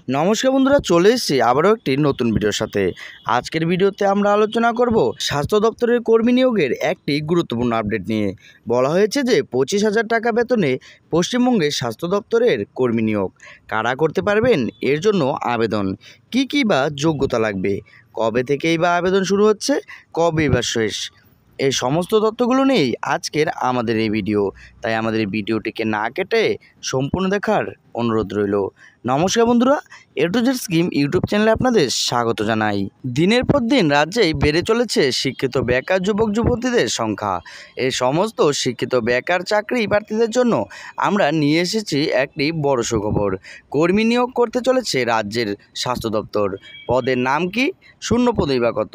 নমস্কার বন্ধুরা, চলে এসেছি আবারও একটি নতুন ভিডিওর সাথে। আজকের ভিডিওতে আমরা আলোচনা করব স্বাস্থ্য দপ্তরের কর্মী নিয়োগের একটি গুরুত্বপূর্ণ আপডেট নিয়ে। বলা হয়েছে যে 25,000 টাকা বেতনে পশ্চিমবঙ্গের স্বাস্থ্য দপ্তরের কর্মী নিয়োগ। কারা করতে পারবেন, এর জন্য আবেদন কী বা যোগ্যতা লাগবে, কবে থেকেই বা আবেদন শুরু হচ্ছে, কবেই বা শেষ, এই সমস্ত তথ্যগুলো নিয়েই আজকের আমাদের এই ভিডিও। তাই আমাদের এই ভিডিওটিকে না কেটে সম্পূর্ণ দেখার অনুরোধ রইল। নমস্কার বন্ধুরা, এ টু জেড স্কিম ইউটিউব চ্যানেলে আপনাদের স্বাগত জানাই। দিনের পর দিন রাজ্যেই বেড়ে চলেছে শিক্ষিত বেকার যুবক যুবতীদের সংখ্যা। এই সমস্ত শিক্ষিত বেকার চাকরি প্রার্থীদের জন্য আমরা নিয়ে এসেছি একটি বড় সুখবর। কর্মী নিয়োগ করতে চলেছে রাজ্যের স্বাস্থ্য দপ্তর। পদের নাম কি, শূন্য পদই বা কত,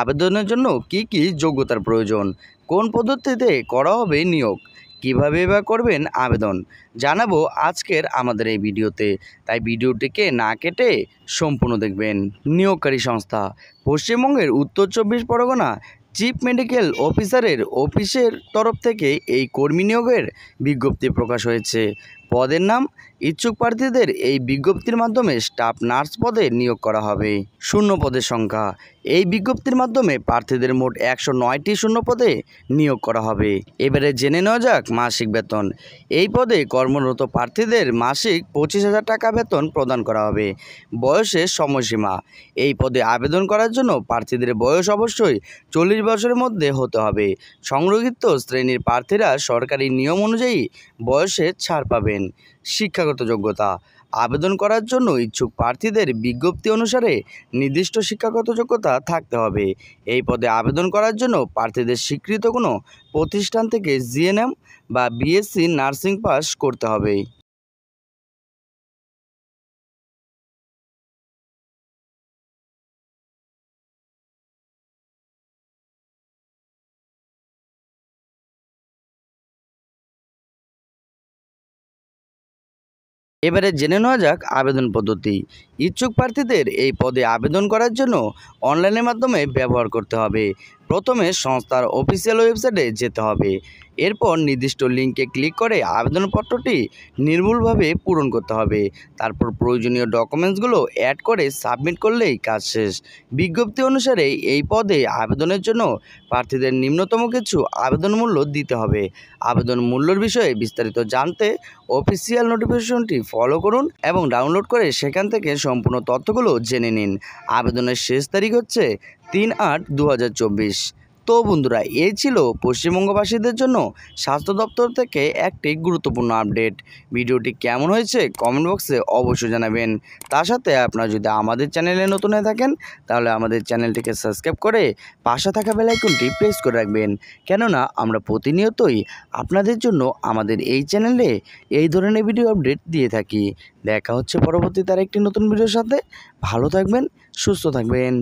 আবেদনের জন্য কি কি যোগ্যতার প্রয়োজন, কোন পদ্ধতিতে করা হবে নিয়োগ, কীভাবে বা করবেন আবেদন, জানাবো আজকের আমাদের এই ভিডিওতে। তাই ভিডিওটিকে না কেটে সম্পূর্ণ দেখবেন। নিয়োগকারী সংস্থা পশ্চিমবঙ্গের উত্তর 24 পরগনা চিফ মেডিকেল অফিসারের অফিসের তরফ থেকে এই কর্মী নিয়োগের বিজ্ঞপ্তি প্রকাশ হয়েছে। পদের নাম, ইচ্ছুক প্রার্থীদের এই বিজ্ঞপ্তির মাধ্যমে স্টাফ নার্স পদে নিয়োগ করা হবে। শূন্য পদের সংখ্যা, এই বিজ্ঞপ্তির মাধ্যমে প্রার্থীদের মোট 109টি শূন্য পদে নিয়োগ করা হবে। এবারে জেনে নেওয়া যাক মাসিক বেতন। এই পদে কর্মরত প্রার্থীদের মাসিক 25,000 টাকা বেতন প্রদান করা হবে। বয়সের সময়সীমা, এই পদে আবেদন করার জন্য প্রার্থীদের বয়স অবশ্যই 40 বছরের মধ্যে হতে হবে। সংরক্ষিত শ্রেণীর প্রার্থীরা সরকারি নিয়ম অনুযায়ী বয়সে ছাড় পাবেন। শিক্ষাগত যোগ্যতা, আবেদন করার জন্য ইচ্ছুক প্রার্থীদের বিজ্ঞপ্তি অনুসারে নির্দিষ্ট শিক্ষাগত যোগ্যতা থাকতে হবে। এই পদে আবেদন করার জন্য প্রার্থীদের স্বীকৃত কোনো প্রতিষ্ঠান থেকে জিএনএম বা বিএসসি নার্সিং পাস করতে হবে। এবারে জেনে নেওয়া যাক আবেদন পদ্ধতি। ইচ্ছুক প্রার্থীদের এই পদে আবেদন করার জন্য অনলাইনের মাধ্যমে ব্যবহার করতে হবে। প্রথমে সংস্থার অফিসিয়াল ওয়েবসাইটে যেতে হবে। এরপর নির্দিষ্ট লিঙ্কে ক্লিক করে আবেদনপত্রটি নির্ভুলভাবে পূরণ করতে হবে। তারপর প্রয়োজনীয় ডকুমেন্টসগুলো অ্যাড করে সাবমিট করলেই কাজ শেষ। বিজ্ঞপ্তি অনুসারে এই পদে আবেদনের জন্য প্রার্থীদের নিম্নতম কিছু আবেদন মূল্য দিতে হবে। আবেদন মূল্যের বিষয়ে বিস্তারিত জানতে অফিসিয়াল নোটিফিকেশনটি ফলো করুন এবং ডাউনলোড করে সেখান থেকে সম্পূর্ণ তথ্যগুলো জেনে নিন। আবেদনের শেষ তারিখ হচ্ছে 3/8/2024। তো বন্ধুরা, এই ছিল পশ্চিমবঙ্গবাসীদের জন্য স্বাস্থ্য দপ্তর থেকে একটি গুরুত্বপূর্ণ আপডেট। ভিডিওটি কেমন হয়েছে কমেন্ট বক্সে অবশ্যই জানাবেন। তার সাথে আপনারা যদি আমাদের চ্যানেলে নতুন হয়ে থাকেন তাহলে আমাদের চ্যানেলটিকে সাবস্ক্রাইব করে পাশে থাকা বেল আইকনটি প্রেস করে রাখবেন, কেননা আমরা প্রতিনিয়তই আপনাদের জন্য আমাদের এই চ্যানেলে এই ধরনের ভিডিও আপডেট দিয়ে থাকি। দেখা হচ্ছে পরবর্তীতে আরেকটি নতুন ভিডিওর সাথে। ভালো থাকবেন, সুস্থ থাকবেন।